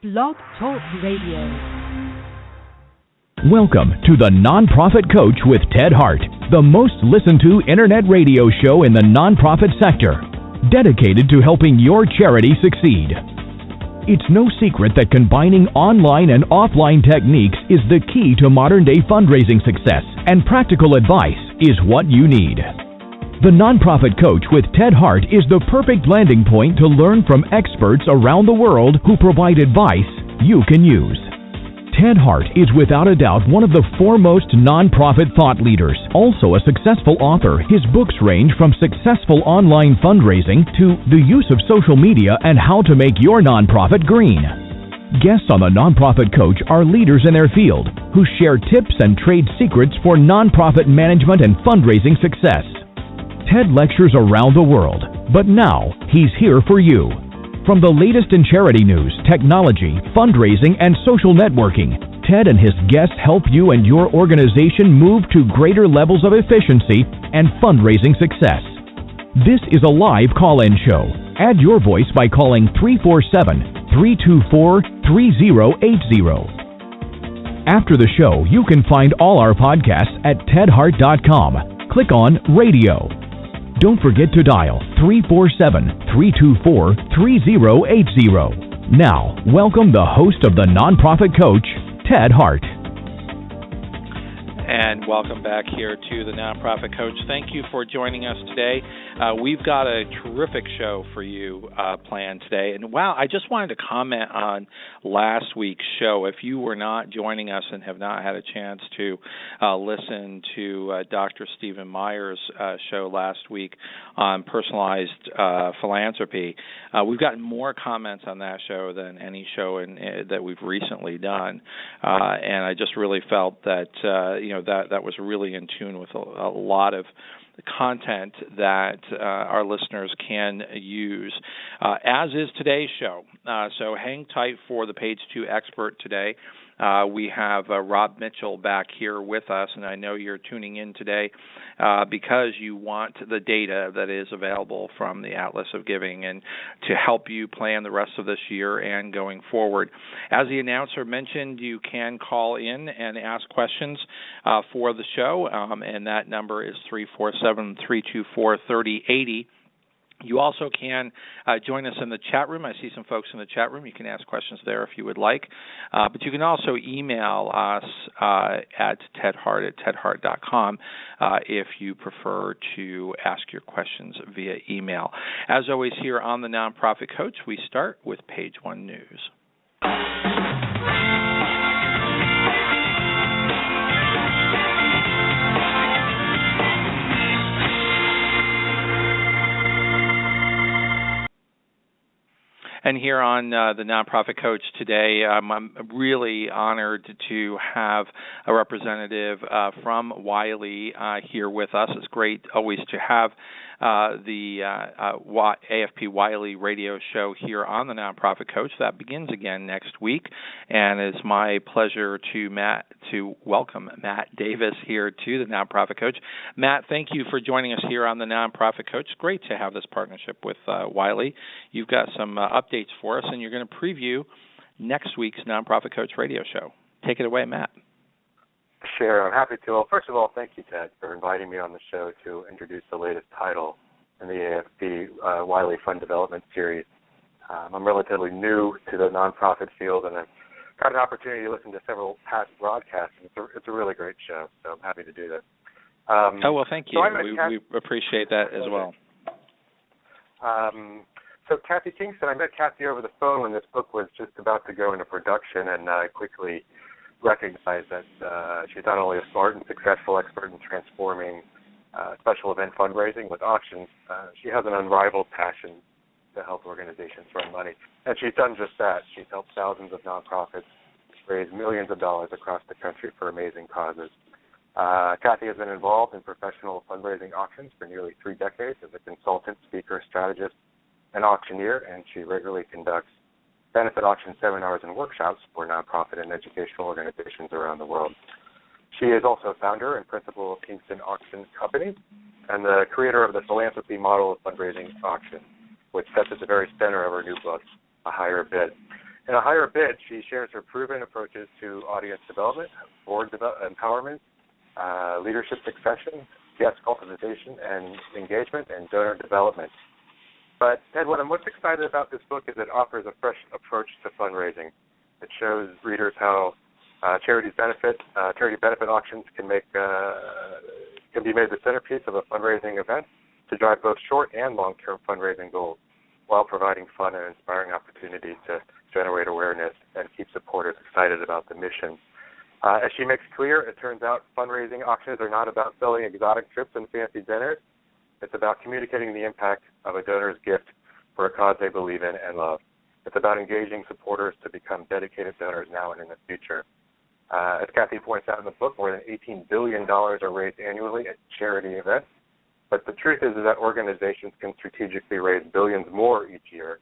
Blog Talk Radio. Welcome to the Nonprofit Coach with Ted Hart, the most listened to internet radio show in the nonprofit sector, dedicated to helping your charity succeed. It's no secret that combining online and offline techniques is the key to modern-day fundraising success, and practical advice is what you need. The Nonprofit Coach with Ted Hart is the perfect landing point to learn from experts around the world who provide advice you can use. Ted Hart is without a doubt one of the foremost nonprofit thought leaders. Also a successful author, his books range from successful online fundraising to the use of social media and how to make your nonprofit green. Guests on the Nonprofit Coach are leaders in their field who share tips and trade secrets for nonprofit management and fundraising success. Ted lectures around the world, but now he's here for you. From the latest in charity news, technology, fundraising, and social networking, Ted and his guests help you and your organization move to greater levels of efficiency and fundraising success. This is a live call-in show. Add your voice by calling 347-324-3080. After the show, you can find all our podcasts at tedhart.com. Click on Radio. Don't forget to dial 347-324-3080. Now, welcome the host of the Nonprofit Coach, Ted Hart. And welcome back here to the Nonprofit Coach. Thank you for joining us today. We've got a terrific show for you planned today. And wow, I just wanted to comment on last week's show. If you were not joining us and have not had a chance to listen to Dr. Stephen Meyer's show last week on personalized philanthropy, we've gotten more comments on that show than any show that we've recently done. And I just really felt that, that was really in tune with a lot of content that our listeners can use, as is today's show. So hang tight for the Page 2 expert today. We have Rob Mitchell back here with us, and I know you're tuning in today because you want the data that is available from the Atlas of Giving and to help you plan the rest of this year and going forward. As the announcer mentioned, you can call in and ask questions for the show, and that number is 347-324-3080. You also can join us in the chat room. I see some folks in the chat room. You can ask questions there if you would like. But you can also email us at tedhart@tedhart.com if you prefer to ask your questions via email. As always, here on the Nonprofit Coach, we start with Page 1 News. And here on the Nonprofit Coach today, I'm really honored to have a representative from Wiley here with us. It's great always to have the AFP Wiley radio show here on the Nonprofit Coach. That begins again next week, and it's my pleasure to welcome Matt Davis here to the Nonprofit Coach. Matt, thank you for joining us here on the Nonprofit Coach. Great to have this partnership with Wiley. You've got some updates for us, and you're going to preview next week's Nonprofit Coach radio show. Take it away, Matt. Sure, I'm happy to. Well, first of all, thank you, Ted, for inviting me on the show to introduce the latest title in the AFP Wiley Fund Development Series. I'm relatively new to the nonprofit field, and I've got an opportunity to listen to several past broadcasts. It's a really great show, so I'm happy to do this. Well, thank you. We appreciate that as well. So Kathy Kingston, I met Kathy over the phone when this book was just about to go into production, and I quickly recognized that she's not only a smart and successful expert in transforming special event fundraising with auctions, she has an unrivaled passion to help organizations run money. And she's done just that. She's helped thousands of nonprofits raise millions of dollars across the country for amazing causes. Kathy has been involved in professional fundraising auctions for nearly 3 decades as a consultant, speaker, strategist, and auctioneer, and she regularly conducts benefit auction seminars and workshops for nonprofit and educational organizations around the world. She is also founder and principal of Kingston Auction Company and the creator of the philanthropy model of fundraising auction, which sits at the very center of her new book, A Higher Bid. In a higher bid, she shares her proven approaches to audience development, board empowerment, leadership succession, guest cultivation and engagement, and donor development. But, Ted, what I'm most excited about this book is it offers a fresh approach to fundraising. It shows readers how charity benefit auctions can be made the centerpiece of a fundraising event to drive both short and long-term fundraising goals, while providing fun and inspiring opportunities to generate awareness and keep supporters excited about the mission. As she makes clear, it turns out fundraising auctions are not about selling exotic trips and fancy dinners. It's about communicating the impact of a donor's gift for a cause they believe in and love. It's about engaging supporters to become dedicated donors now and in the future. As Kathy points out in the book, more than $18 billion are raised annually at charity events. But the truth is that organizations can strategically raise billions more each year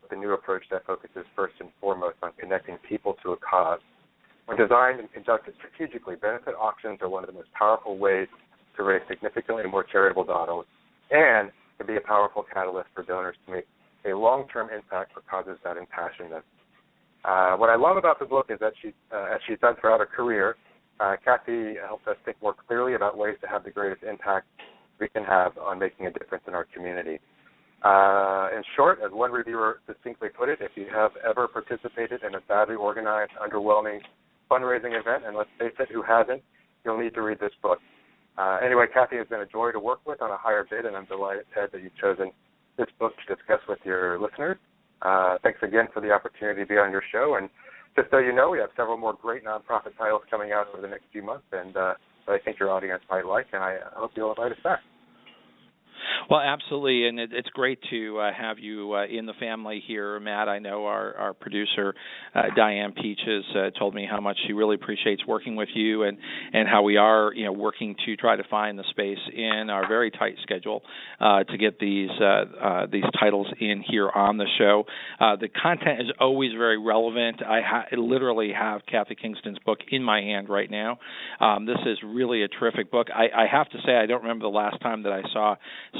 with a new approach that focuses first and foremost on connecting people to a cause. When designed and conducted strategically, benefit auctions are one of the most powerful ways to raise significantly more charitable dollars and can be a powerful catalyst for donors to make a long-term impact for causes that impassion them. What I love about the book is that as she's done throughout her career, Kathy helps us think more clearly about ways to have the greatest impact we can have on making a difference in our community. In short, as one reviewer distinctly put it, if you have ever participated in a badly organized, underwhelming fundraising event, and let's face it, who hasn't, you'll need to read this book. Anyway, Kathy has been a joy to work with on a higher bid, and I'm delighted, Ted, that you've chosen this book to discuss with your listeners. Thanks again for the opportunity to be on your show. And just so you know, we have several more great nonprofit titles coming out over the next few months, and that I think your audience might like, and I hope you'll invite us back. Well, absolutely, and it's great to have you in the family here, Matt. I know our producer, Diane Peaches, told me how much she really appreciates working with you, and how we are, working to try to find the space in our very tight schedule to get these titles in here on the show. The content is always very relevant. I literally have Kathy Kingston's book in my hand right now. This is really a terrific book. I have to say, I don't remember the last time that I saw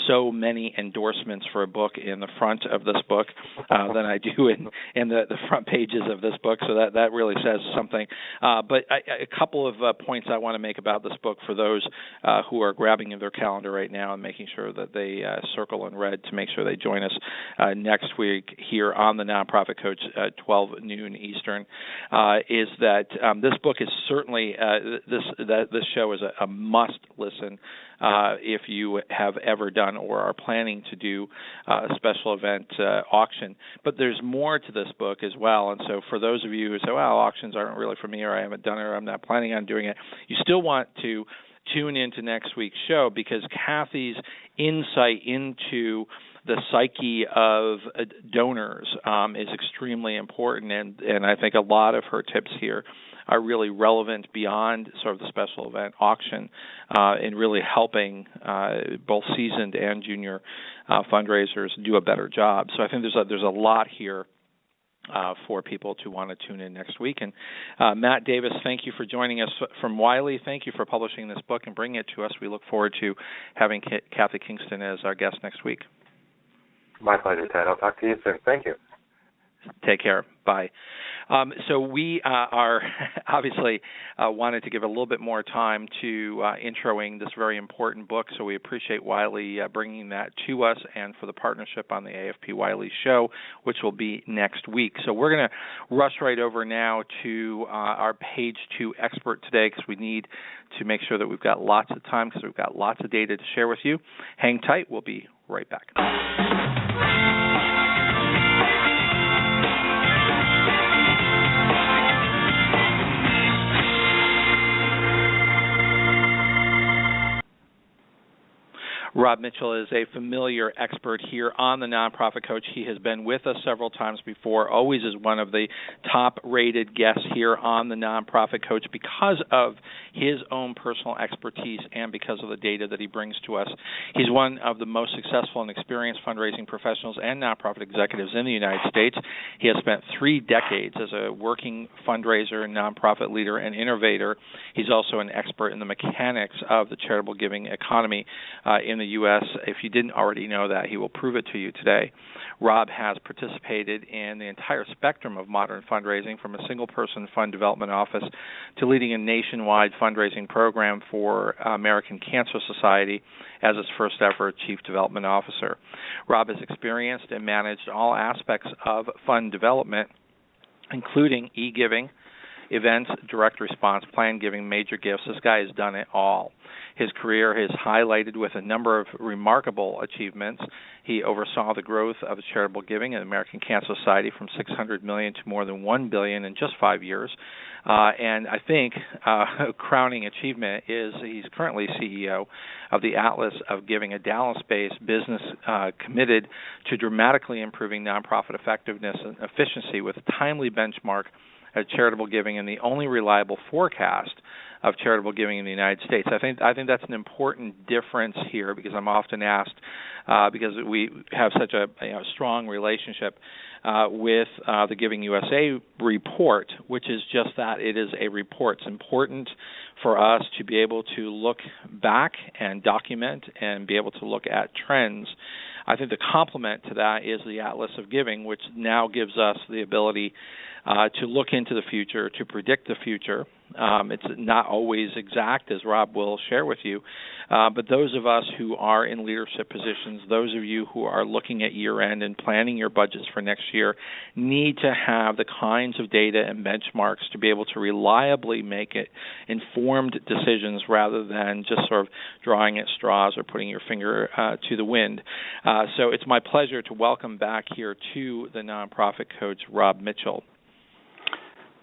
so many endorsements for a book in the front of this book than I do in the front pages of this book, so that really says something. But a couple of points I want to make about this book for those who are grabbing their calendar right now and making sure that they circle in red to make sure they join us next week here on the Nonprofit Coach at 12 noon Eastern, is that this book is certainly, this show is a must listen if you have ever done or are planning to do a special event auction. But there's more to this book as well. And so for those of you who say, well, auctions aren't really for me, or I haven't done it, or I'm not planning on doing it, you still want to tune into next week's show, because Kathy's insight into the psyche of donors is extremely important, and I think a lot of her tips here are really relevant beyond sort of the special event auction in really helping both seasoned and junior fundraisers do a better job. So I think there's a lot here for people to want to tune in next week. And Matt Davis, thank you for joining us from Wiley. Thank you for publishing this book and bringing it to us. We look forward to having Kathy Kingston as our guest next week. My pleasure, Ted. I'll talk to you soon. Thank you. Take care. Bye. So we are obviously wanted to give a little bit more time to introing this very important book, so we appreciate Wiley bringing that to us and for the partnership on the AFP Wiley show, which will be next week. So we're going to rush right over now to our page 2 expert today, because we need to make sure that we've got lots of time, because we've got lots of data to share with you. Hang tight. We'll be right back. Rob Mitchell is a familiar expert here on the Nonprofit Coach. He has been with us several times before, always is one of the top-rated guests here on the Nonprofit Coach because of his own personal expertise and because of the data that he brings to us. He's one of the most successful and experienced fundraising professionals and nonprofit executives in the United States. He has spent 3 decades as a working fundraiser, nonprofit leader, and innovator. He's also an expert in the mechanics of the charitable giving economy in the U.S. If you didn't already know that, he will prove it to you today. Rob has participated in the entire spectrum of modern fundraising, from a single-person fund development office to leading a nationwide fundraising program for American Cancer Society as its first-ever Chief Development Officer. Rob has experienced and managed all aspects of fund development, including e-giving, events, direct response, planned giving, major gifts. This guy has done it all. His career is highlighted with a number of remarkable achievements. He oversaw the growth of charitable giving in the American Cancer Society from $600 million to more than $1 billion in just 5 years. And I think a crowning achievement is he's currently CEO of the Atlas of Giving, a Dallas-based business committed to dramatically improving nonprofit effectiveness and efficiency with a timely benchmark of charitable giving and the only reliable forecast of charitable giving in the United States. I think that's an important difference here, because I'm often asked, because we have such a strong relationship with the Giving USA report, which is just that. It is a report. It's important for us to be able to look back and document and be able to look at trends. I think the complement to that is the Atlas of Giving, which now gives us the ability to look into the future, to predict the future. It's not always exact, as Rob will share with you, but those of us who are in leadership positions, those of you who are looking at year-end and planning your budgets for next year, need to have the kinds of data and benchmarks to be able to reliably make it informed decisions rather than just sort of drawing at straws or putting your finger to the wind. So it's my pleasure to welcome back here to the Nonprofit Coach, Rob Mitchell.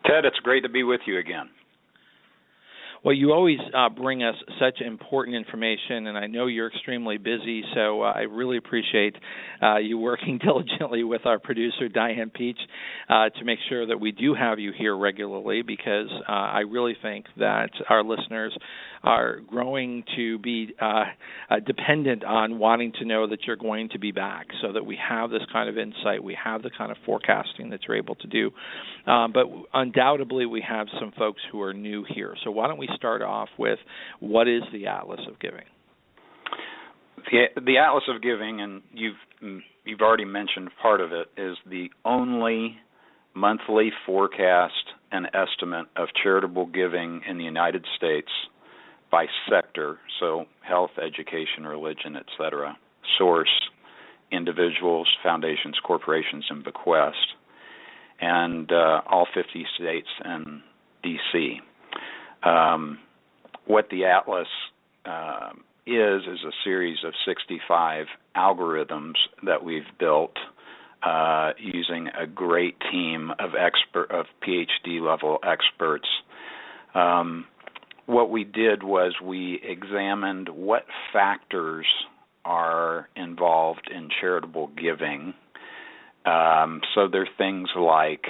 Ted, it's great to be with you again. Well, you always bring us such important information, and I know you're extremely busy, so I really appreciate you working diligently with our producer, Diane Peach, to make sure that we do have you here regularly, because I really think that our listeners are growing to be dependent on wanting to know that you're going to be back, so that we have this kind of insight, we have the kind of forecasting that you're able to do. But undoubtedly, we have some folks who are new here. So why don't we start off with, what is the Atlas of Giving? The Atlas of Giving, and you've already mentioned part of it, is the only monthly forecast and estimate of charitable giving in the United States by sector, so health, education, religion, etc. Source, individuals, foundations, corporations, and bequest, and all 50 states and D.C. What the Atlas is a series of 65 algorithms that we've built using a great team of PhD level experts. What we did was we examined what factors are involved in charitable giving. So there are things like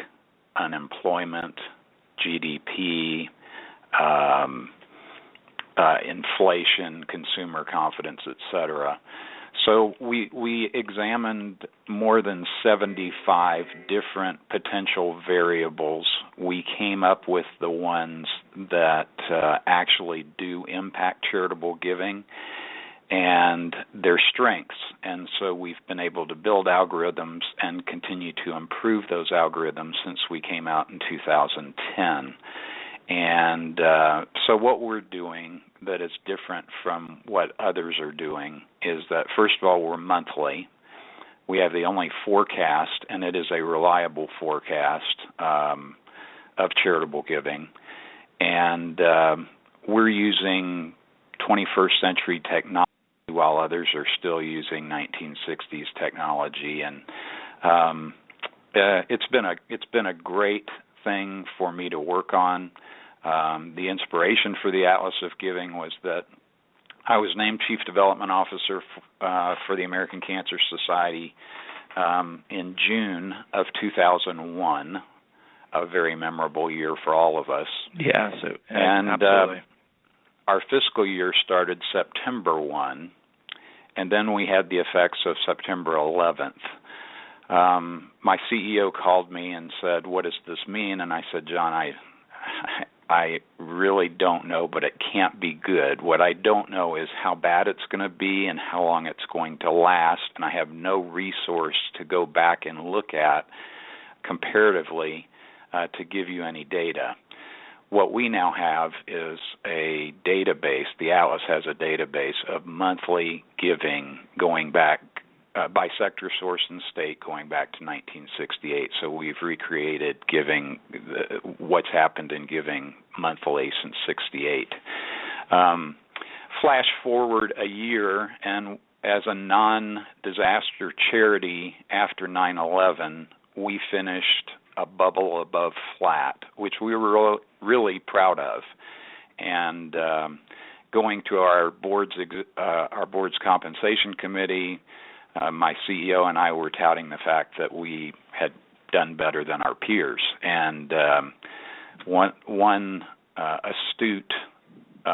unemployment, GDP, inflation, consumer confidence, etc. So we examined more than 75 different potential variables. We came up with the ones that actually do impact charitable giving and their strengths. And so we've been able to build algorithms and continue to improve those algorithms since we came out in 2010. And so what we're doing that is different from what others are doing is that, first of all, we're monthly. We have the only forecast, and it is a reliable forecast of charitable giving. And we're using 21st century technology while others are still using 1960s technology. And it's been a great thing for me to work on. The inspiration for the Atlas of Giving was that I was named Chief Development Officer for the American Cancer Society in June of 2001, a very memorable year for all of us. Yeah, absolutely. Our fiscal year started September 1, and then we had the effects of September 11th. My CEO called me and said, "What does this mean?" And I said, "John, I really don't know, but it can't be good. What I don't know is how bad it's going to be and how long it's going to last, and I have no resource to go back and look at comparatively to give you any data. What we now have is a database. The Atlas has a database of monthly giving going back by sector, source, and state going back to 1968. So we've recreated giving, what's happened in giving monthly since 68. Flash forward a year, and as a non-disaster charity after 9/11, we finished a bubble above flat, which we were really proud of. And going to our board's compensation committee, my CEO and I were touting the fact that we had done better than our peers. And one astute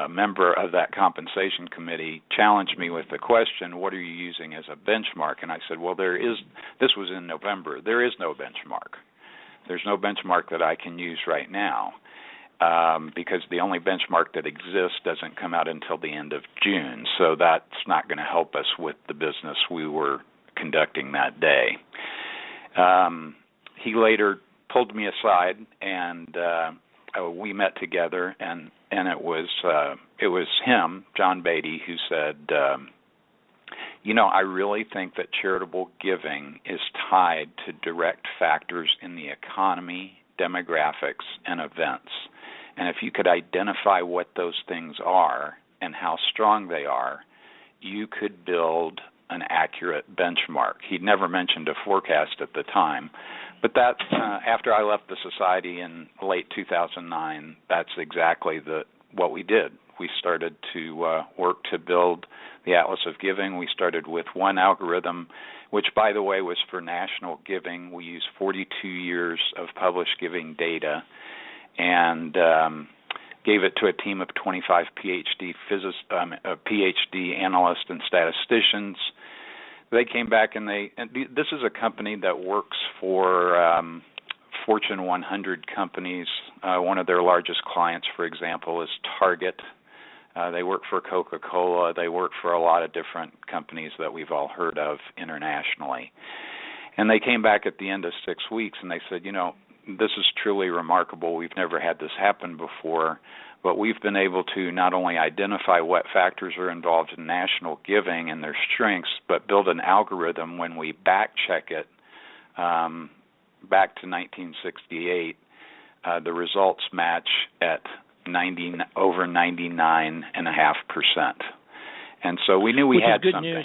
member of that compensation committee challenged me with the question, what are you using as a benchmark? And I said, well, this was in November. There is no benchmark. There's no benchmark that I can use right now because the only benchmark that exists doesn't come out until the end of June. So that's not going to help us with the business we were conducting that day. He later pulled me aside, and we met together, and it was him, John Beatty, who said, I really think that charitable giving is tied to direct factors in the economy, demographics, and events. And if you could identify what those things are and how strong they are, you could build an accurate benchmark. He'd never mentioned a forecast at the time, but that after I left the society in late 2009, that's exactly what we did. We started to work to build the Atlas of Giving. We started with one algorithm, which, by the way, was for national giving. We used 42 years of published giving data and gave it to a team of 25 PhD analysts and statisticians. They came back and this is a company that works for Fortune 100 companies. One of their largest clients, for example, is Target. They work for Coca-Cola. They work for a lot of different companies that we've all heard of internationally. And they came back at the end of 6 weeks and they said, this is truly remarkable. We've never had this happen before, but we've been able to not only identify what factors are involved in national giving and their strengths, but build an algorithm when we back-check it back to 1968. The results match at over 99.5%. And so we knew we had something.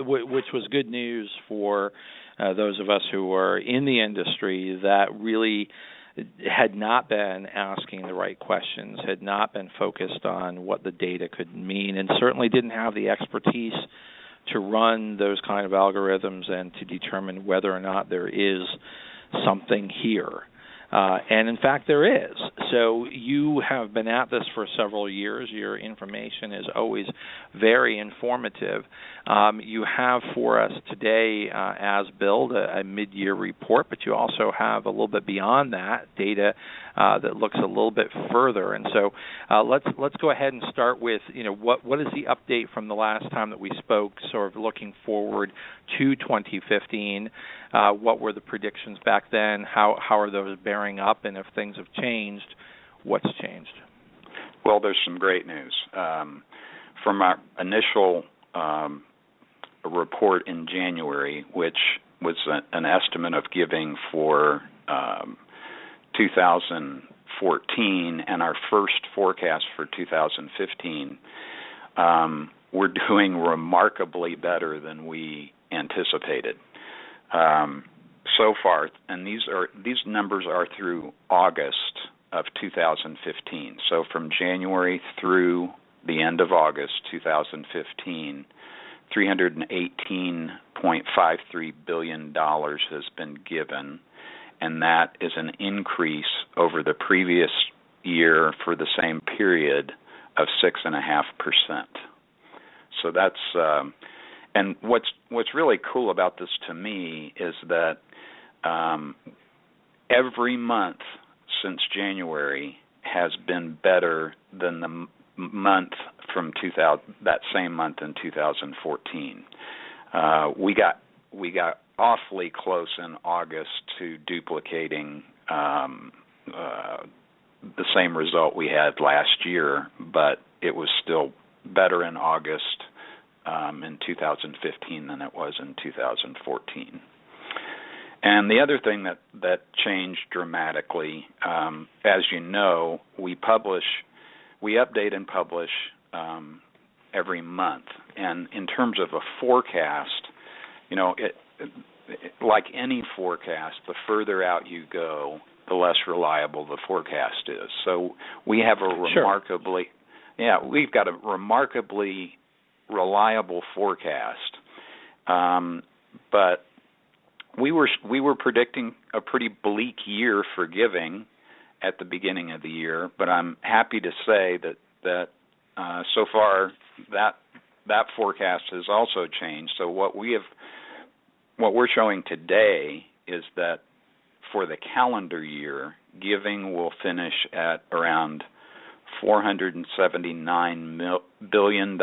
Which was good news for those of us who were in the industry that really had not been asking the right questions, had not been focused on what the data could mean, and certainly didn't have the expertise to run those kind of algorithms and to determine whether or not there is something here. And in fact, there is. So you have been at this for several years. Your information is always very informative. You have for us today, as billed, a mid-year report, but you also have a little bit beyond that data that looks a little bit further. And so let's go ahead and start with what is the update from the last time that we spoke, sort of looking forward to 2015. What were the predictions back then? How are those bearing up? And if things have changed, what's changed? Well, there's some great news. From our initial report in January, which was an estimate of giving for 2014 and our first forecast for 2015, we're doing remarkably better than we anticipated. So far, and these numbers are through August of 2015. So from January through the end of August 2015, $318.53 billion has been given, and that is an increase over the previous year for the same period of 6.5%. So that's and what's really cool about this to me is that every month since January has been better than the month from that same month in 2014. We got awfully close in August to duplicating the same result we had last year, but it was still better in August in 2015 than it was in 2014. And the other thing that changed dramatically, as you know, we update and publish every month. And in terms of a forecast, like any forecast, the further out you go, the less reliable the forecast is. So we have we've got a remarkably reliable forecast, but we were predicting a pretty bleak year for giving at the beginning of the year. But I'm happy to say that so far that forecast has also changed. So what we're showing today is that for the calendar year, giving will finish at around $479 billion,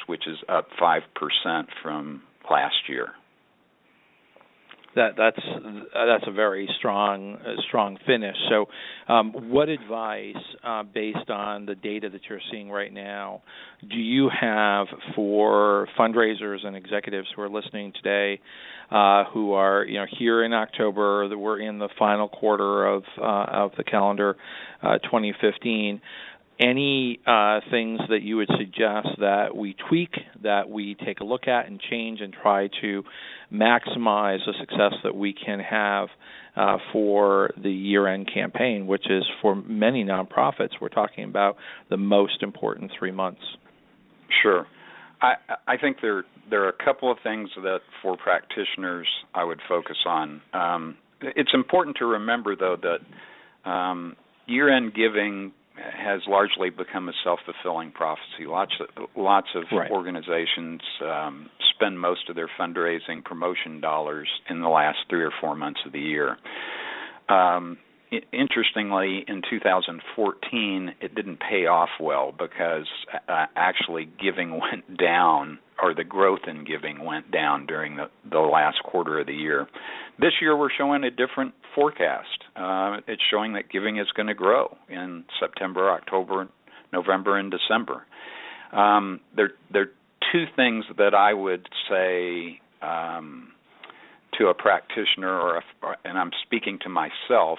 which is up 5% from last year. That's a very strong finish. So, what advice, based on the data that you're seeing right now, do you have for fundraisers and executives who are listening today, who are here in October, that we're in the final quarter of the calendar 2015? Any things that you would suggest that we tweak, that we take a look at and change and try to maximize the success that we can have for the year-end campaign, which is for many nonprofits, we're talking about the most important 3 months? Sure. I think there are a couple of things that for practitioners I would focus on. It's important to remember, though, that year-end giving has largely become a self-fulfilling prophecy. Lots of organizations spend most of their fundraising promotion dollars in the last 3 or 4 months of the year. Interestingly, in 2014, it didn't pay off well because actually giving went down, or the growth in giving went down during the last quarter of the year. This year, we're showing a different forecast. It's showing that giving is going to grow in September, October, November, and December. There are two things that I would say to a practitioner, and I'm speaking to myself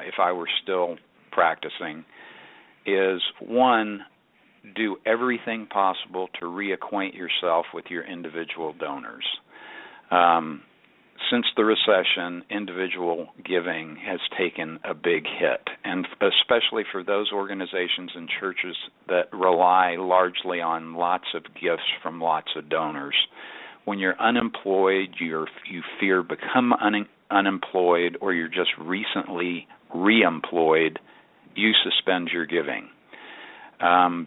if I were still practicing, is one, do everything possible to reacquaint yourself with your individual donors. Since the recession, individual giving has taken a big hit, and especially for those organizations and churches that rely largely on lots of gifts from lots of donors. When you're unemployed, you fear become unemployed, or you're just recently reemployed, you suspend your giving.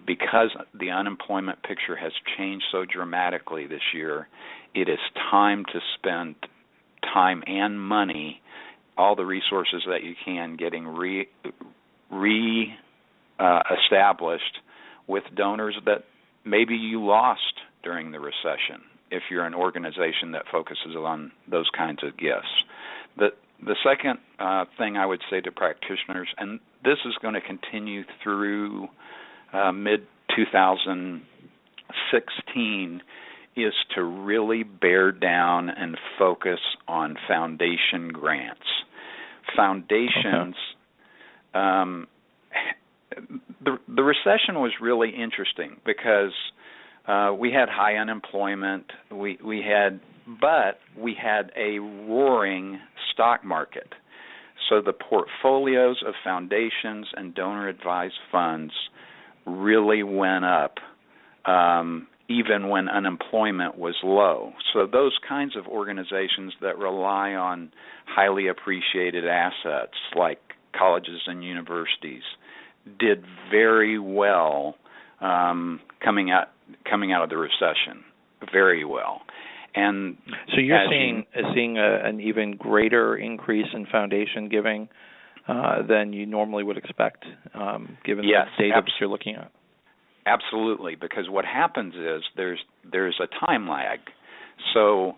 Because the unemployment picture has changed so dramatically this year, it is time to spend time and money, all the resources that you can, getting established with donors that maybe you lost during the recession, if you're an organization that focuses on those kinds of gifts. The second thing I would say to practitioners, and this is going to continue through mid-2016, is to really bear down and focus on foundation grants. Foundations, the recession was really interesting because we had high unemployment, we had a roaring stock market. So the portfolios of foundations and donor-advised funds really went up, even when unemployment was low. So those kinds of organizations that rely on highly appreciated assets like colleges and universities did very well coming out of the recession, very well. And so you're seeing an even greater increase in foundation giving than you normally would expect, given yes, the data that you're looking at. Absolutely, because what happens is there's a time lag. So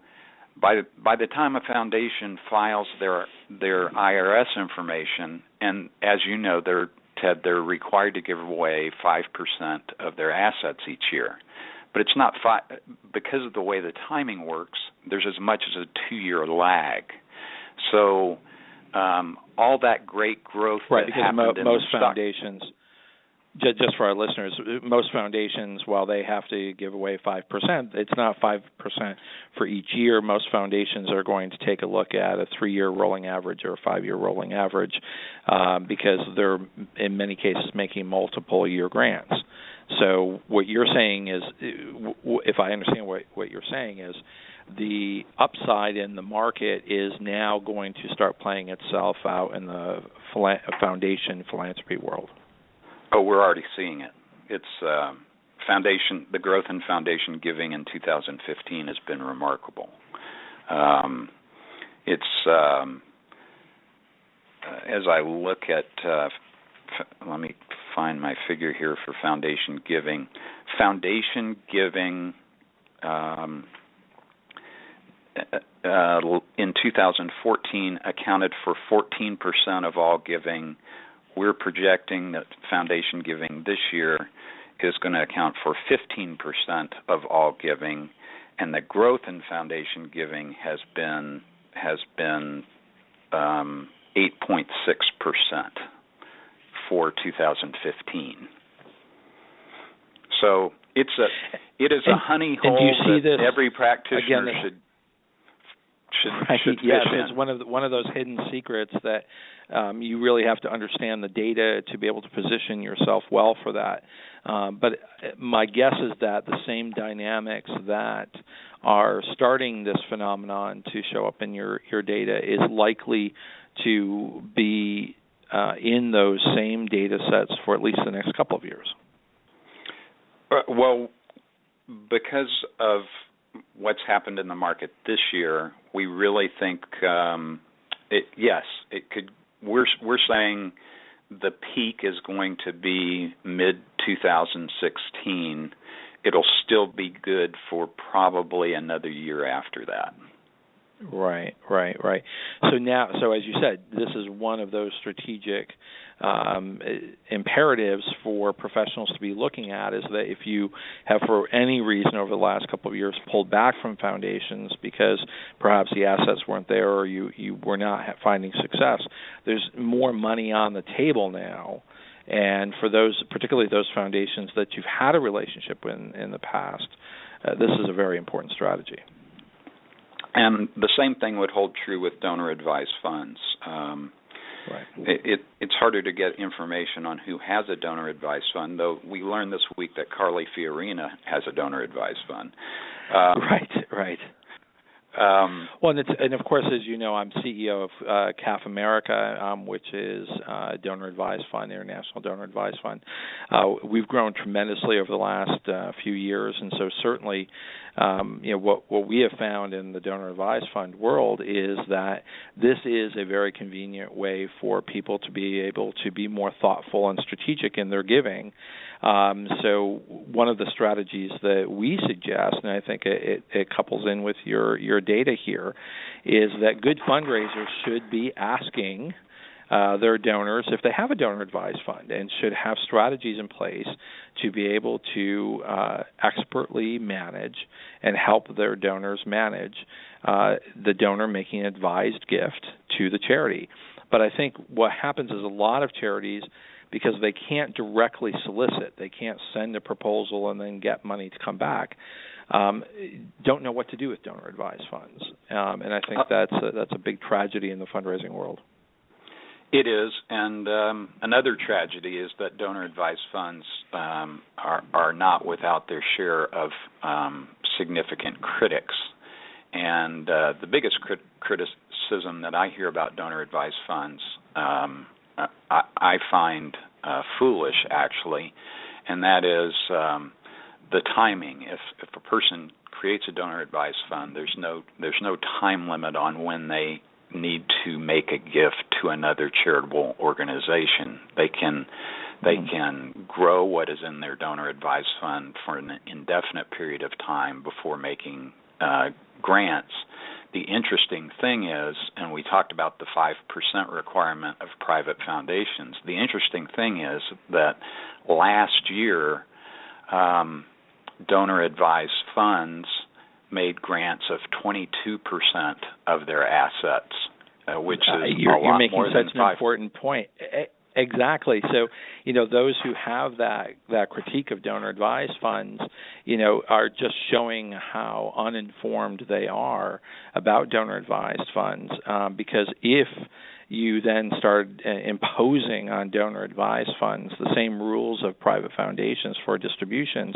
by the time a foundation files their IRS information, and as you know, they're required to give away 5% of their assets each year. But it's not because of the way the timing works. There's as much as a 2-year lag. So all that great growth that happened in most the foundations. Just for our listeners, most foundations, while they have to give away 5%, it's not 5% for each year. Most foundations are going to take a look at a 3-year rolling average or a 5-year rolling average because they're, in many cases, making multiple-year grants. So what you're saying is, if I understand what you're saying is, the upside in the market is now going to start playing itself out in the foundation philanthropy world. Oh, we're already seeing it. It's the growth in foundation giving in 2015 has been remarkable. It's as I look at, let me find my figure here for foundation giving. Foundation giving in 2014 accounted for 14% of all giving. We're projecting that foundation giving this year is going to account for 15% of all giving, and the growth in foundation giving has been 8.6% for 2015. So it is a honey hole that every practitioner should yes, fish in. It's one of those hidden secrets that you really have to understand the data to be able to position yourself well for that. But my guess is that the same dynamics that are starting this phenomenon to show up in your data is likely to be in those same data sets for at least the next couple of years. Well, because of what's happened in the market this year, we really think it could. We're saying the peak is going to be mid-2016. It'll still be good for probably another year after that. Right. So as you said, this is one of those strategic imperatives for professionals to be looking at, is that if you have, for any reason over the last couple of years, pulled back from foundations because perhaps the assets weren't there or you were not finding success, there's more money on the table now. And for those, particularly those foundations that you've had a relationship with in the past, this is a very important strategy. And the same thing would hold true with donor-advised funds. Right. It's harder to get information on who has a donor-advised fund, though we learned this week that Carly Fiorina has a donor-advised fund. Right. Well, and of course, as you know, I'm CEO of CAF America, which is a donor-advised fund, international donor-advised fund. We've grown tremendously over the last few years, and so certainly, what we have found in the donor-advised fund world is that this is a very convenient way for people to be able to be more thoughtful and strategic in their giving. So one of the strategies that we suggest, and I think it couples in with your data here, is that good fundraisers should be asking their donors if they have a donor-advised fund, and should have strategies in place to be able to expertly manage and help their donors manage the donor making an advised gift to the charity. But I think what happens is a lot of charities, because they can't directly solicit, they can't send a proposal and then get money to come back, don't know what to do with donor-advised funds. And I think that's a big tragedy in the fundraising world. It is, and another tragedy is that donor-advised funds are not without their share of significant critics. And the biggest criticism that I hear about donor-advised funds I find foolish, actually, and that is the timing. If a person creates a donor-advised fund, there's no time limit on when they need to make a gift to another charitable organization. They can grow what is in their donor advised fund for an indefinite period of time before making grants. The interesting thing is, and we talked about the 5% requirement of private foundations, the interesting thing is that last year donor advised funds made grants of 22% of their assets, which is you're making more such than an important point. Exactly. So, those who have that critique of donor advised funds, are just showing how uninformed they are about donor advised funds. Because if you then start imposing on donor advised funds the same rules of private foundations for distributions,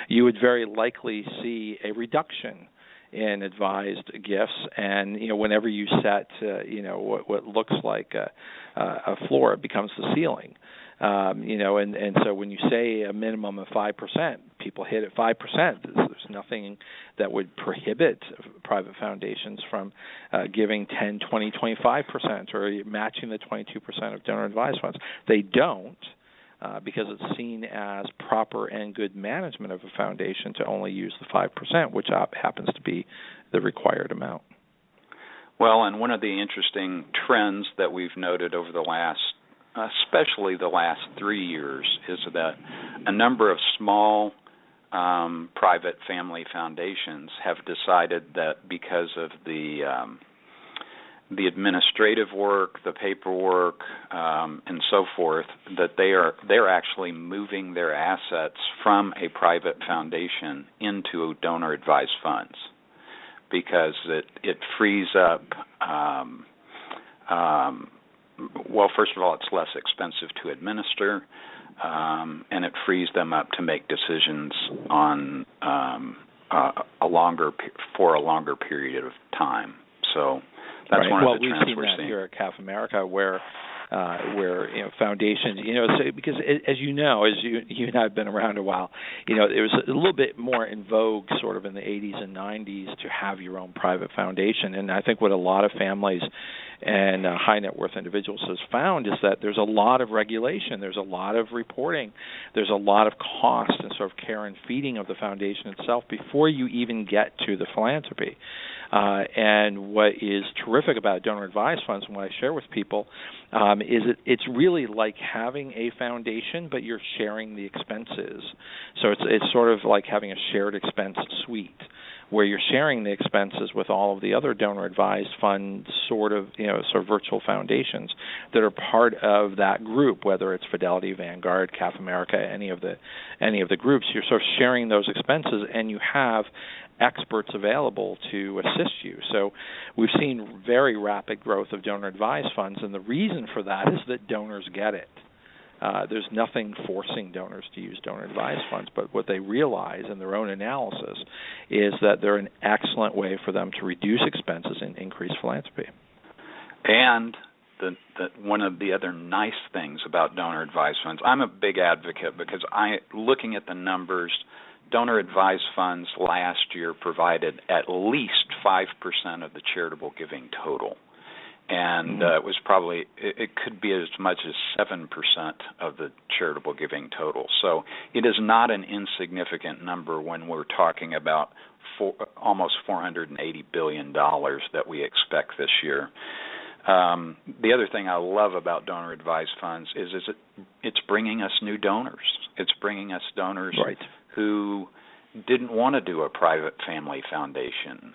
you would very likely see a reduction in advised gifts, and whenever you set what looks like a floor, it becomes the ceiling. And so when you say a minimum of 5%, people hit at 5%. There's nothing that would prohibit private foundations from giving 10, 20, 25% or matching the 22% of donor advised funds. They don't. Because it's seen as proper and good management of a foundation to only use the 5%, which happens to be the required amount. Well, and one of the interesting trends that we've noted over the last, especially the last 3 years, is that a number of small private family foundations have decided that because of the administrative work, the paperwork, and so forth, that they're actually moving their assets from a private foundation into donor advised funds, because it frees up. Well, first of all, it's less expensive to administer, and it frees them up to make decisions on a longer period of time. So. That's right. one of the we've trends seen we're that seeing here at CAF America, where foundations, so because as you and I have been around a while, it was a little bit more in vogue, sort of in the 80s and 90s, to have your own private foundation. And I think what a lot of families and high net worth individuals has found is that there's a lot of regulation, there's a lot of reporting, there's a lot of cost and sort of care and feeding of the foundation itself before you even get to the philanthropy. And what is terrific about donor advised funds, and what I share with people, is it's really like having a foundation, but you're sharing the expenses. So it's sort of like having a shared expense suite, where you're sharing the expenses with all of the other donor advised funds, sort of virtual foundations that are part of that group, whether it's Fidelity, Vanguard, CAF America, any of the groups. You're sort of sharing those expenses, and you have experts available to assist you. So we've seen very rapid growth of donor advised funds, and the reason for that is that donors get it. There's nothing forcing donors to use donor advised funds, but what they realize in their own analysis is that they're an excellent way for them to reduce expenses and increase philanthropy. And one of the other nice things about donor advised funds, I'm a big advocate because looking at the numbers, donor advised funds last year provided at least 5% of the charitable giving total. And it could be as much as 7% of the charitable giving total. So it is not an insignificant number when we're talking about almost $480 billion that we expect this year. The other thing I love about donor advised funds is it's bringing us new donors. It's bringing us donors who didn't want to do a private family foundation.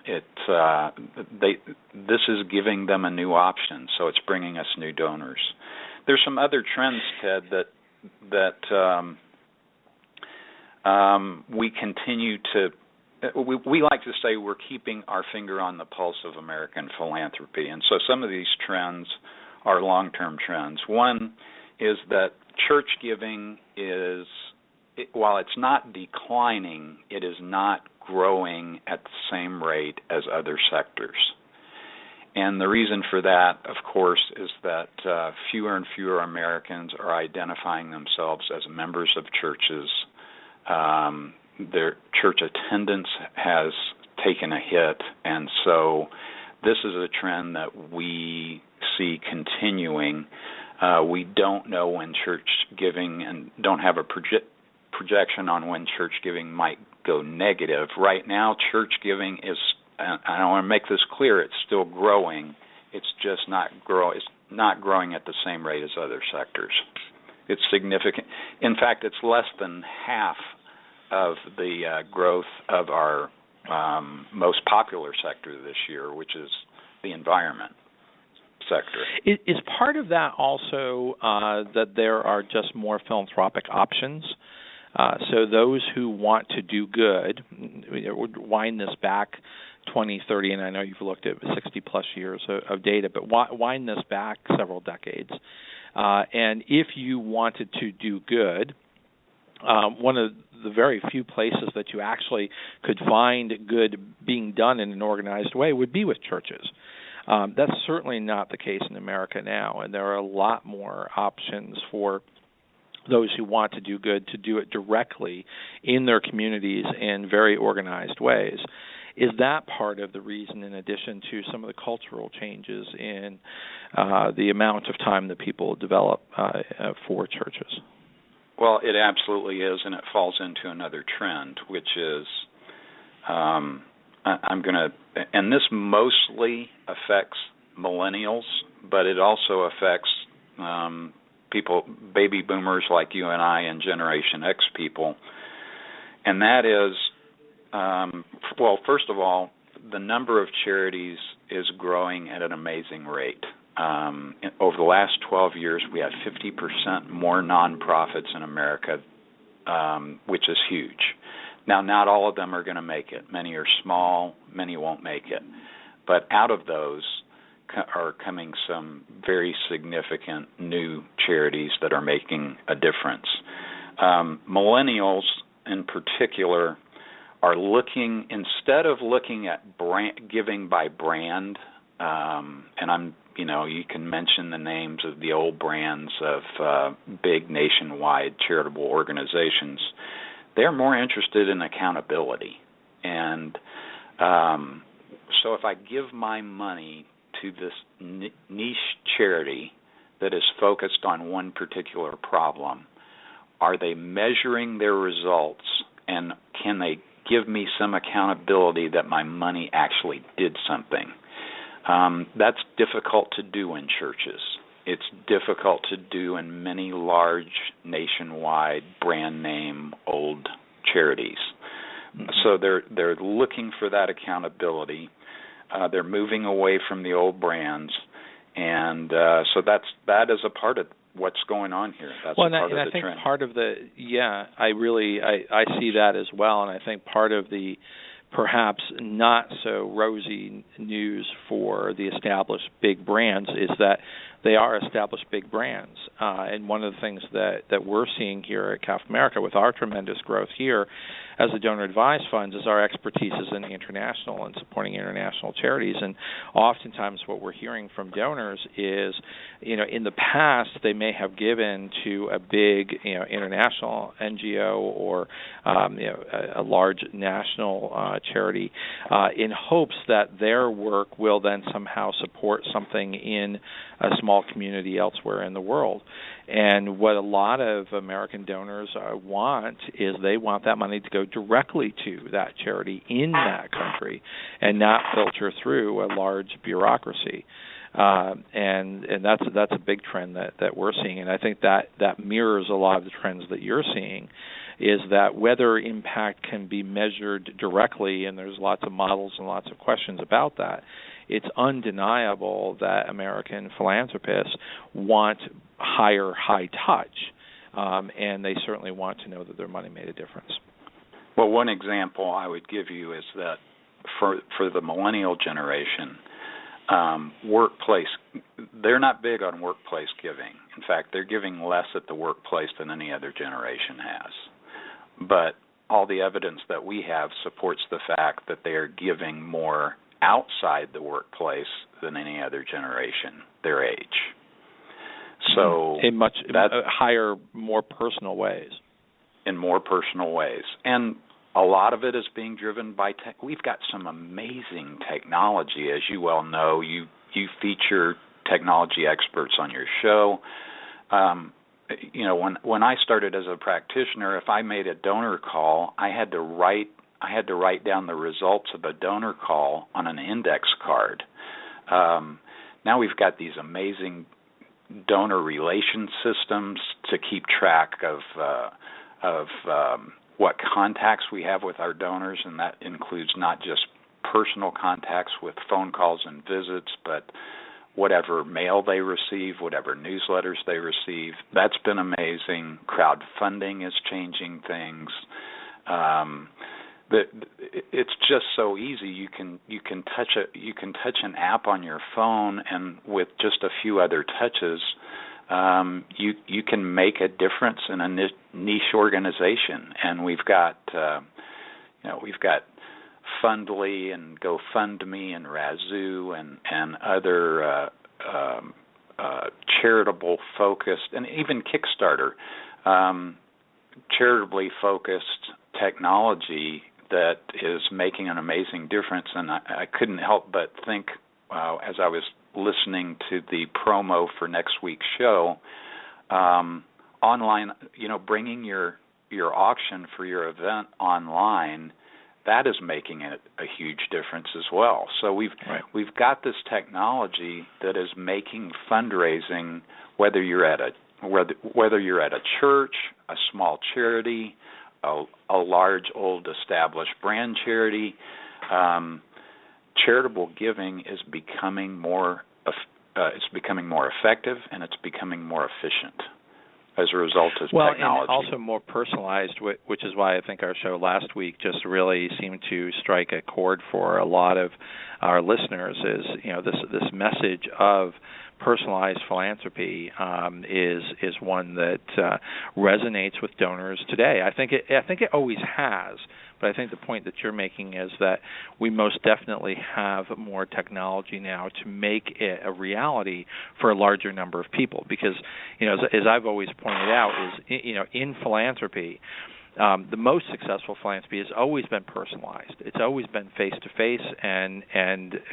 This is giving them a new option, so it's bringing us new donors. There's some other trends, Ted, that we continue to. We like to say we're keeping our finger on the pulse of American philanthropy, and so some of these trends are long-term trends. One is that church giving is, while it's not declining, it is not growing at the same rate as other sectors. And the reason for that, of course, is that fewer and fewer Americans are identifying themselves as members of churches. Their church attendance has taken a hit, and so this is a trend that we see continuing. We don't know when church giving and don't have a projection on when church giving might go negative. Right now, church giving is, and I want to make this clear, it's still growing. It's just not growing at the same rate as other sectors. It's significant. In fact, it's less than half of the growth of our most popular sector this year, which is the environment sector. Is part of that also that there are just more philanthropic options? So those who want to do good, wind this back 20, 30, and I know you've looked at 60-plus years of data, but wind this back several decades. And if you wanted to do good, one of the very few places that you actually could find good being done in an organized way would be with churches. That's certainly not the case in America now, and there are a lot more options for those who want to do good to do it directly in their communities in very organized ways. Is that part of the reason, in addition to some of the cultural changes in the amount of time that people develop for churches? Well, it absolutely is, and it falls into another trend, which is and this mostly affects millennials, but it also affects people, baby boomers like you and I, and Generation X people, and that is, well, first of all, the number of charities is growing at an amazing rate. Over the last 12 years, we have 50% more nonprofits in America, which is huge. Now, not all of them are going to make it. Many are small, many won't make it. But out of those are coming some very significant new charities that are making a difference. Millennials, in particular, are looking, instead of looking at giving by brand, and you can mention the names of the old brands of big nationwide charitable organizations. They're more interested in accountability. And so if I give my money to this niche charity that is focused on one particular problem, are they measuring their results, and can they give me some accountability that my money actually did something? That's difficult to do in churches. It's difficult to do in many large nationwide brand name old charities. Mm-hmm. So they're looking for that accountability. They're moving away from the old brands, and so that is a part of what's going on here. That's part of the trend. I think part of I see that as well, and I think part of the perhaps not so rosy news for the established big brands is that they are established big brands. And one of the things that we're seeing here at CAF America with our tremendous growth here as a donor-advised fund is our expertise is in international and supporting international charities. And oftentimes what we're hearing from donors is, in the past they may have given to a big, international NGO or, a large national charity in hopes that their work will then somehow support something in a small community elsewhere in the world. And what a lot of American donors want is they want that money to go directly to that charity in that country and not filter through a large bureaucracy. And that's a big trend that we're seeing. And I think that mirrors a lot of the trends that you're seeing, is that whether impact can be measured directly, and there's lots of models and lots of questions about that, it's undeniable that American philanthropists want high touch, and they certainly want to know that their money made a difference. Well, one example I would give you is that for the millennial generation, they're not big on workplace giving. In fact, they're giving less at the workplace than any other generation has. But all the evidence that we have supports the fact that they are giving more outside the workplace than any other generation their age. So in higher, more personal ways. In more personal ways. And A lot of it is being driven by we've got some amazing technology, as you well know. You feature technology experts on your show. When I started as a practitioner, if I made a donor call, I had to write down the results of a donor call on an index card. Now we've got these amazing donor relation systems to keep track of what contacts we have with our donors, and that includes not just personal contacts with phone calls and visits, but whatever mail they receive, whatever newsletters they receive. That's been amazing. Crowdfunding is changing things. It's just so easy. You can touch an app on your phone, and with just a few other touches, you can make a difference in a niche organization. And we've got Fundly and GoFundMe and Razoo and other charitable focused, and even Kickstarter, charitably focused technology that is making an amazing difference. And I couldn't help but think, as I was listening to the promo for next week's show, online, bringing your auction for your event online, that is making it a huge difference as well. So we've got this technology that is making fundraising, whether you're at a church, a small charity, a large old established brand charity, charitable giving is becoming more effective, and it's becoming more efficient as a result of technology. And also more personalized, which is why I think our show last week just really seemed to strike a chord for a lot of our listeners. Is this message of personalized philanthropy is one that resonates with donors today. I think it always has. But I think the point that you're making is that we most definitely have more technology now to make it a reality for a larger number of people. Because, as I've always pointed out, is in philanthropy, the most successful philanthropy has always been personalized. It's always been face-to-face and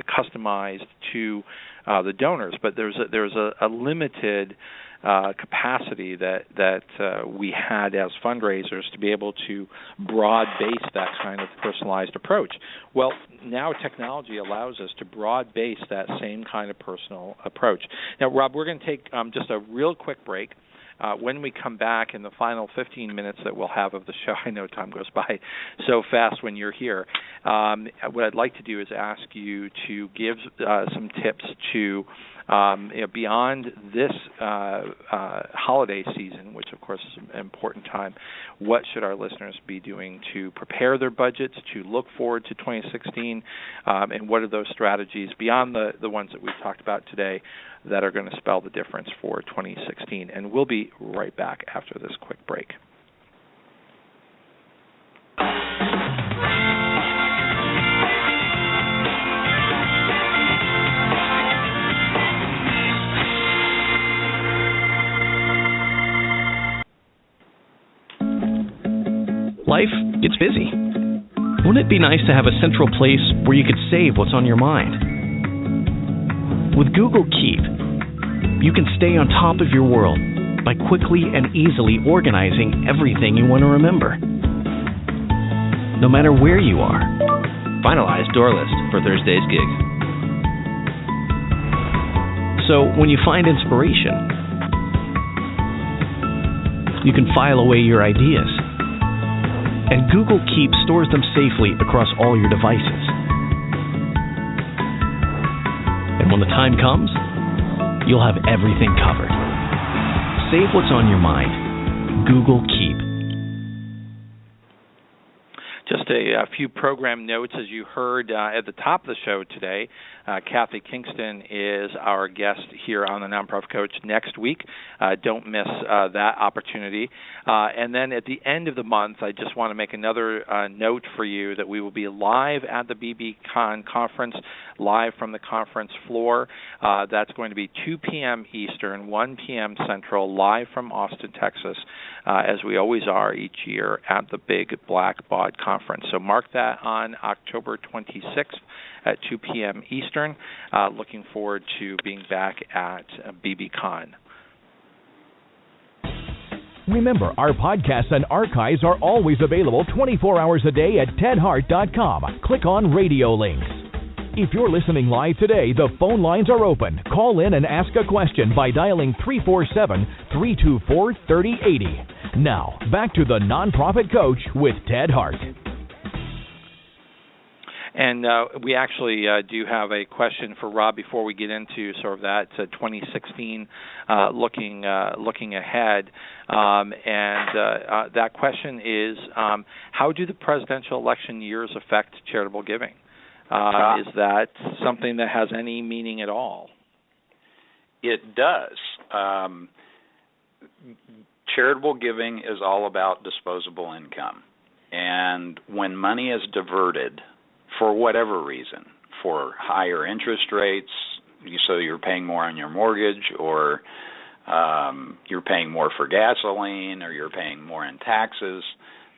customized to the donors. But there's a limited capacity that we had as fundraisers to be able to broad base that kind of personalized approach. Well, now technology allows us to broad base that same kind of personal approach. Now, Rob, we're going to take just a real quick break. When we come back in the final 15 minutes that we'll have of the show, I know time goes by so fast when you're here. What I'd like to do is ask you to give some tips to beyond this holiday season, which of course is an important time. What should our listeners be doing to prepare their budgets, to look forward to 2016, and what are those strategies beyond the ones that we've talked about today that are going to spell the difference for 2016? And we'll be right back after this quick break. Life gets busy. Wouldn't it be nice to have a central place where you could save what's on your mind? With Google Keep, you can stay on top of your world by quickly and easily organizing everything you want to remember. No matter where you are. Finalize door list for Thursday's gig. So when you find inspiration, you can file away your ideas. And Google Keep stores them safely across all your devices. And when the time comes, you'll have everything covered. Save what's on your mind. Google Keep. Just Just a few program notes. As you heard at the top of the show today, Kathy Kingston is our guest here on the Nonprofit Coach next week. Don't miss that opportunity. And then at the end of the month, I just want to make another note for you that we will be live at the BBCon conference, live from the conference floor. That's going to be 2 p.m. Eastern, 1 p.m. Central, live from Austin, Texas, as we always are each year at the Big Black Bod Conference. So mark that on October 26th at 2 p.m. Eastern. Looking forward to being back at BBCon. Remember, our podcasts and archives are always available 24 hours a day at tedhart.com. Click on radio links. If you're listening live today, the phone lines are open. Call in and ask a question by dialing 347-324-3080. Now, back to the Nonprofit Coach with Ted Hart. And we actually do have a question for Rob before we get into sort of that 2016 looking ahead. That question is, how do the presidential election years affect charitable giving? Is that something that has any meaning at all? It does. Charitable giving is all about disposable income. And when money is diverted for whatever reason, for higher interest rates, so you're paying more on your mortgage, or you're paying more for gasoline, or you're paying more in taxes,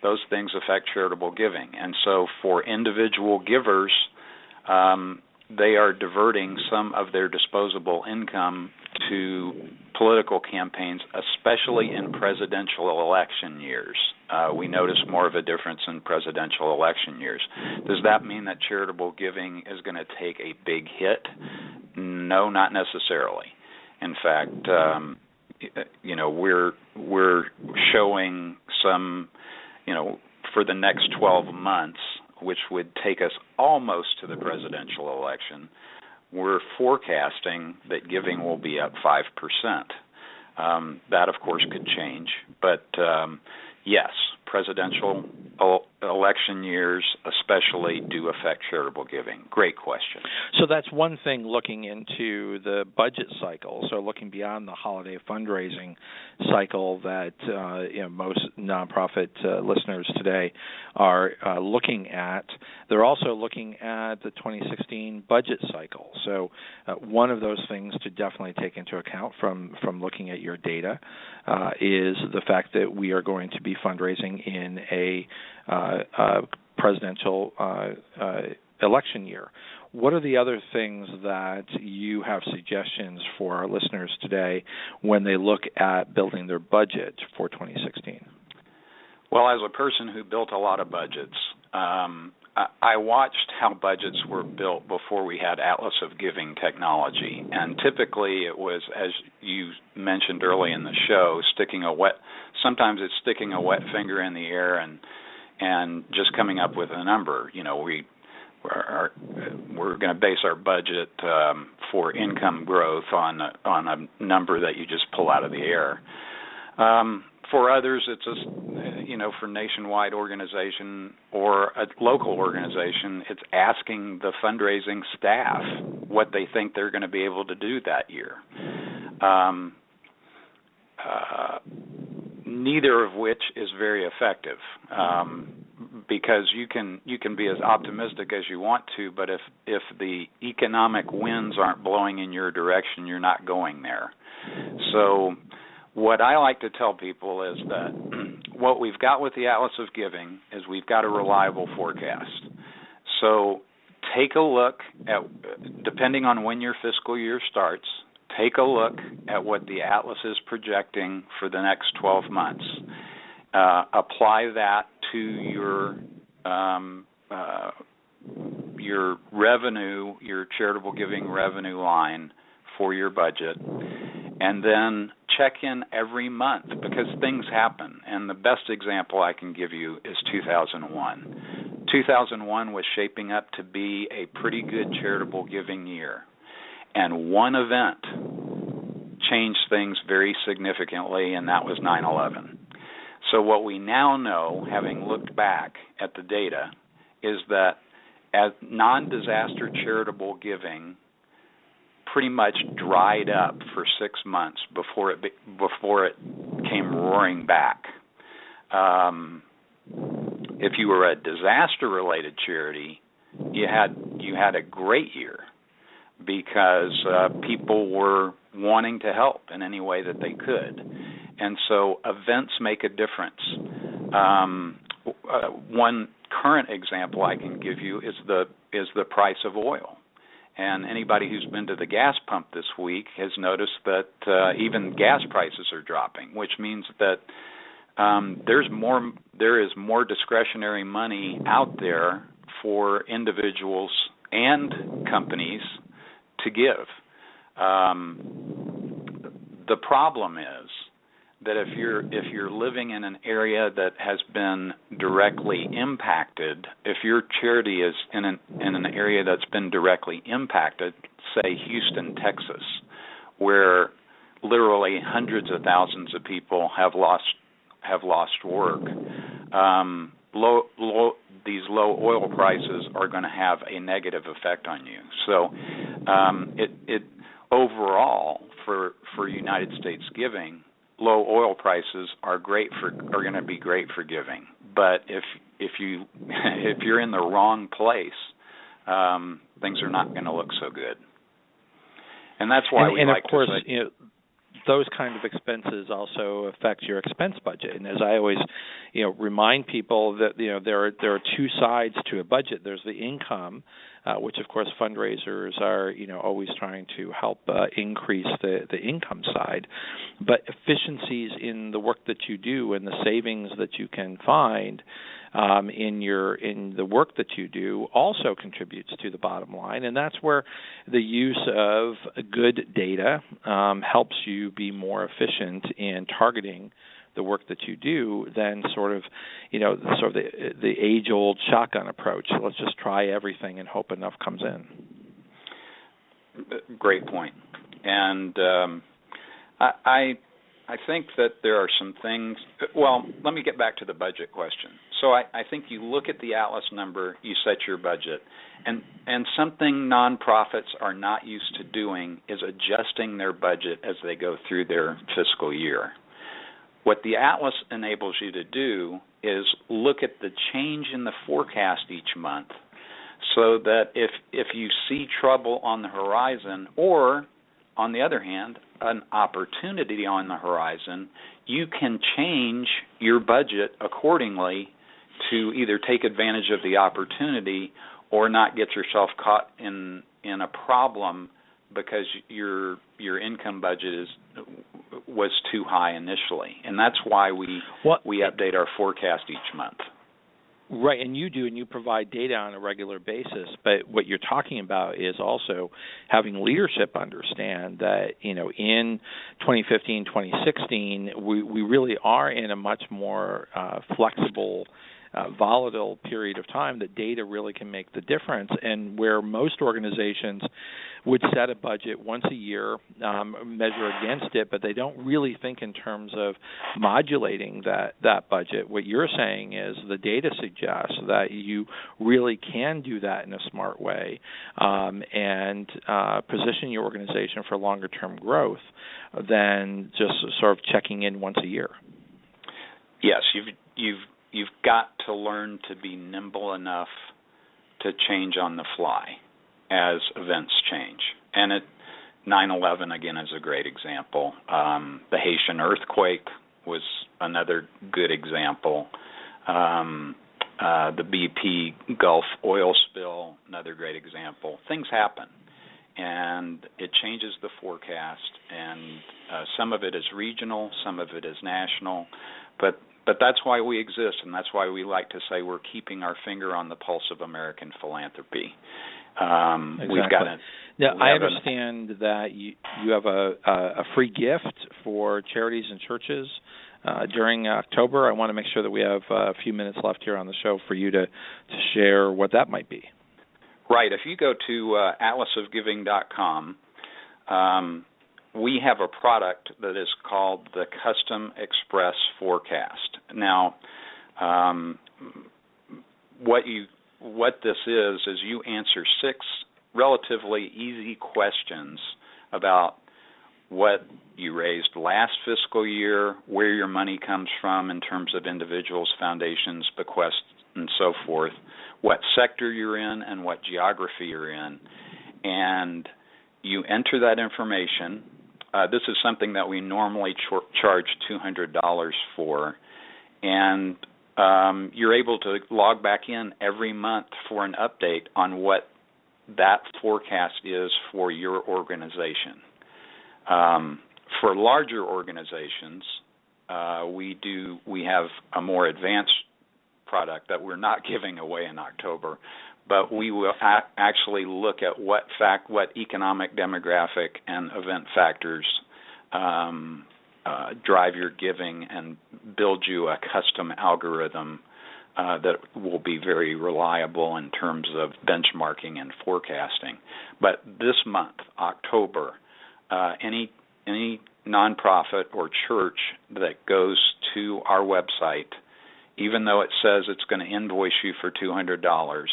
those things affect charitable giving. And so for individual givers, they are diverting some of their disposable income to political campaigns, especially in presidential election years. We notice more of a difference in presidential election years. Does that mean that charitable giving is going to take a big hit? No, not necessarily. In fact, we're showing some, for the next 12 months, which would take us almost to the presidential election, we're forecasting that giving will be up 5%. That, of course, could change. But, yes, presidential election years especially do affect charitable giving. Great question. So that's one thing looking into the budget cycle, so looking beyond the holiday fundraising cycle that most nonprofit listeners today are looking at. They're also looking at the 2016 budget cycle. So one of those things to definitely take into account from looking at your data is the fact that we are going to be fundraising in a presidential election year. What are the other things that you have suggestions for our listeners today when they look at building their budget for 2016? Well, as a person who built a lot of budgets, I watched how budgets were built before we had Atlas of Giving technology, and typically it was, as you mentioned early in the show, sometimes it's sticking a wet finger in the air and just coming up with a number. We're going to base our budget for income growth on a number that you just pull out of the air. For others, it's for nationwide organization or a local organization, it's asking the fundraising staff what they think they're going to be able to do that year. Neither of which is very effective, because you can be as optimistic as you want to, but if the economic winds aren't blowing in your direction, you're not going there. So what I like to tell people is that what we've got with the Atlas of Giving is we've got a reliable forecast. So take a look at, depending on when your fiscal year starts, take a look at what the Atlas is projecting for the next 12 months. Apply that to your revenue, your charitable giving revenue line for your budget, and then check in every month, because things happen. And the best example I can give you is 2001. 2001 was shaping up to be a pretty good charitable giving year. And one event changed things very significantly, and that was 9/11. So what we now know, having looked back at the data, is that as non-disaster charitable giving pretty much dried up for 6 months before it came roaring back. If you were a disaster-related charity, you had a great year because people were wanting to help in any way that they could, and so events make a difference. One current example I can give you is the price of oil. And anybody who's been to the gas pump this week has noticed that even gas prices are dropping, which means that there is more discretionary money out there for individuals and companies to give. The problem is that if you're living in an area that has been directly impacted, if your charity is in an area that's been directly impacted, say Houston, Texas, where literally hundreds of thousands of people have lost work, these low oil prices are going to have a negative effect on you. So it overall for United States giving, low oil prices are going to be great for giving. But if you're in the wrong place, things are not going to look so good. And that's why we like to say, those kind of expenses also affect your expense budget. And as I always, remind people that there are two sides to a budget. There's the income, which of course fundraisers are always trying to help increase the income side, but efficiencies in the work that you do and the savings that you can find in the work that you do also contributes to the bottom line, and that's where the use of good data helps you be more efficient in targeting the work that you do than sort of the age-old shotgun approach. Let's just try everything and hope enough comes in. Great point. And I think that there are some things. Well, let me get back to the budget question. So I think you look at the Atlas number, you set your budget, and something nonprofits are not used to doing is adjusting their budget as they go through their fiscal year. What the Atlas enables you to do is look at the change in the forecast each month, so that if you see trouble on the horizon, or on the other hand, an opportunity on the horizon, you can change your budget accordingly to either take advantage of the opportunity or not get yourself caught in a problem because your income budget was too high initially. And that's why we update our forecast each month. Right, and you provide data on a regular basis, but what you're talking about is also having leadership understand that, in 2015, 2016, we really are in a much more flexible, volatile period of time that data really can make the difference, and where most organizations would set a budget once a year, measure against it, but they don't really think in terms of modulating that budget. What you're saying is the data suggests that you really can do that in a smart way and position your organization for longer-term growth than just sort of checking in once a year. Yes, you've got to learn to be nimble enough to change on the fly as events change. And 9/11, again, is a great example. The Haitian earthquake was another good example. The BP Gulf oil spill, another great example. Things happen, and it changes the forecast, and some of it is regional, some of it is national, but that's why we exist, and that's why we like to say we're keeping our finger on the pulse of American philanthropy. Exactly. Now, I understand that you have a free gift for charities and churches during October. I want to make sure that we have a few minutes left here on the show for you to share what that might be. Right. If you go to atlasofgiving.com, we have a product that is called the Custom Express Forecast. Now, what what this is you answer 6 relatively easy questions about what you raised last fiscal year, where your money comes from in terms of individuals, foundations, bequests, and so forth, what sector you're in, and what geography you're in. And you enter that information. This is something that we normally charge $200 for. And you're able to log back in every month for an update on what that forecast is for your organization. For larger organizations, we have a more advanced product that we're not giving away in October, but we will actually look at what economic, demographic, and event factors drive your giving and build you a custom algorithm that will be very reliable in terms of benchmarking and forecasting. But this month, October, any nonprofit or church that goes to our website, even though it says it's going to invoice you for $200,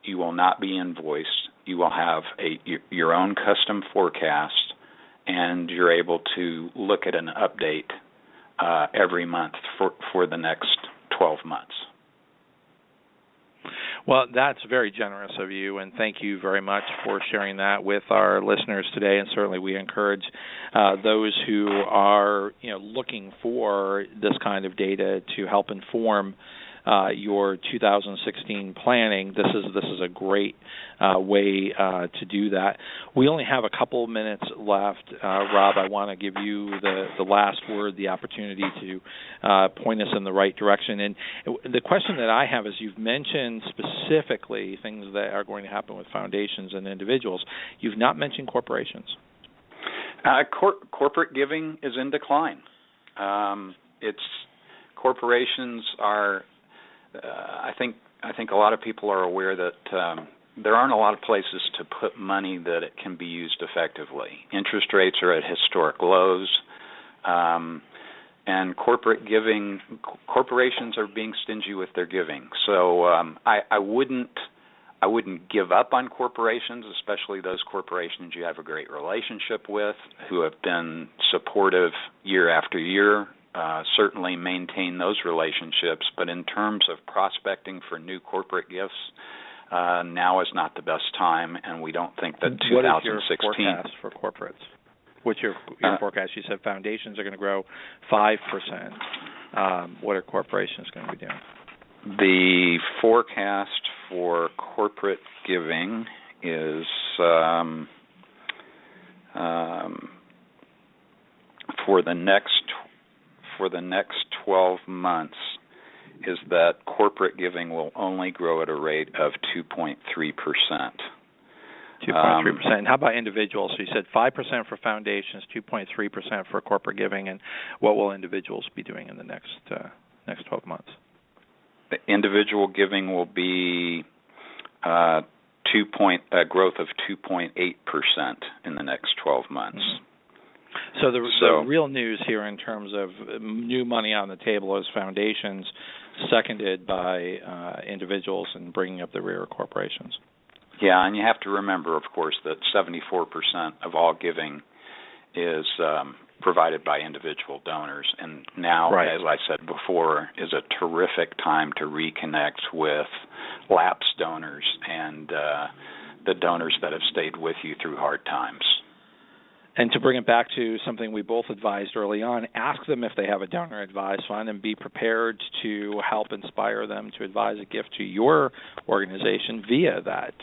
you will not be invoiced. You will have your own custom forecast, and you're able to look at an update every month for the next 12 months. Well, that's very generous of you, and thank you very much for sharing that with our listeners today. And certainly, we encourage those who are, looking for this kind of data to help inform your 2016 planning. This is a great way to do that. We only have a couple of minutes left. Rob, I want to give you the last word, the opportunity to point us in the right direction. And the question that I have is, you've mentioned specifically things that are going to happen with foundations and individuals. You've not mentioned corporations. Corporate giving is in decline. Corporations are. I think a lot of people are aware that there aren't a lot of places to put money that it can be used effectively. Interest rates are at historic lows, and corporations are being stingy with their giving. So I wouldn't give up on corporations, especially those corporations you have a great relationship with, who have been supportive year after year. Certainly maintain those relationships, but in terms of prospecting for new corporate gifts, now is not the best time, and we don't think that 2016... What is your forecast for corporates? What's your forecast? You said foundations are going to grow 5%. What are corporations going to be doing? The forecast for corporate giving is for the next 12 months is that corporate giving will only grow at a rate of 2.3%. 2.3%. And how about individuals? So you said 5% for foundations, 2.3% for corporate giving, and what will individuals be doing in the next 12 months? The individual giving will be a growth of 2.8% in the next 12 months. Mm-hmm. So the real news here in terms of new money on the table is foundations, seconded by individuals, and bringing up the rear of corporations. Yeah, and you have to remember, of course, that 74% of all giving is provided by individual donors. And now, right, as I said before, is a terrific time to reconnect with lapsed donors and the donors that have stayed with you through hard times. And to bring it back to something we both advised early on, ask them if they have a donor-advised fund, and be prepared to help inspire them to advise a gift to your organization via that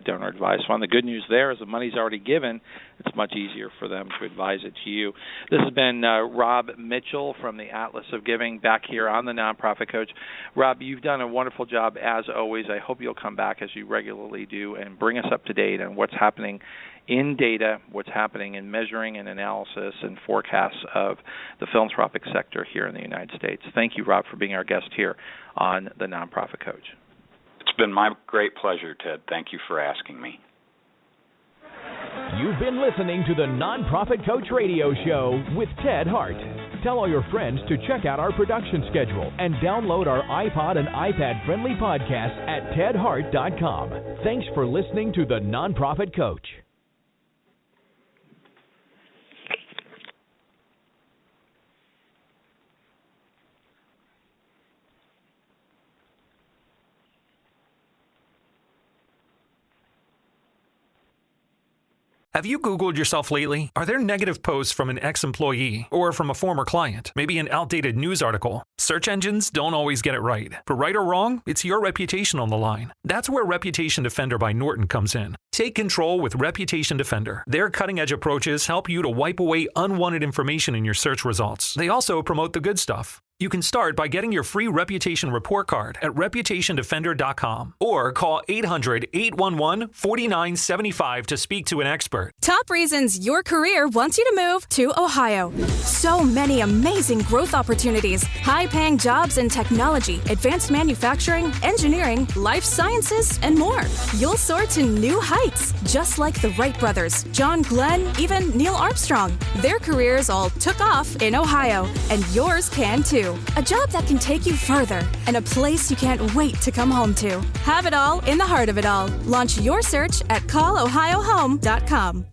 donor-advised fund. The good news there is the money's already given. It's much easier for them to advise it to you. This has been Rob Mitchell from the Atlas of Giving, back here on the Nonprofit Coach. Rob, you've done a wonderful job, as always. I hope you'll come back, as you regularly do, and bring us up to date on what's happening in data, what's happening in measuring and analysis and forecasts of the philanthropic sector here in the United States. Thank you, Rob, for being our guest here on the Nonprofit Coach. It's been my great pleasure, Ted. Thank you for asking me. You've been listening to the Nonprofit Coach Radio Show with Ted Hart. Tell all your friends to check out our production schedule and download our iPod and iPad-friendly podcast at tedhart.com. Thanks for listening to The Nonprofit Coach. Have you Googled yourself lately? Are there negative posts from an ex-employee or from a former client? Maybe an outdated news article? Search engines don't always get it right. For right or wrong, it's your reputation on the line. That's where Reputation Defender by Norton comes in. Take control with Reputation Defender. Their cutting-edge approaches help you to wipe away unwanted information in your search results. They also promote the good stuff. You can start by getting your free reputation report card at reputationdefender.com or call 800-811-4975 to speak to an expert. Top reasons your career wants you to move to Ohio. So many amazing growth opportunities, high-paying jobs in technology, advanced manufacturing, engineering, life sciences, and more. You'll soar to new heights, just like the Wright brothers, John Glenn, even Neil Armstrong. Their careers all took off in Ohio, and yours can too. A job that can take you further, and a place you can't wait to come home to. Have it all in the heart of it all. Launch your search at callohiohome.com.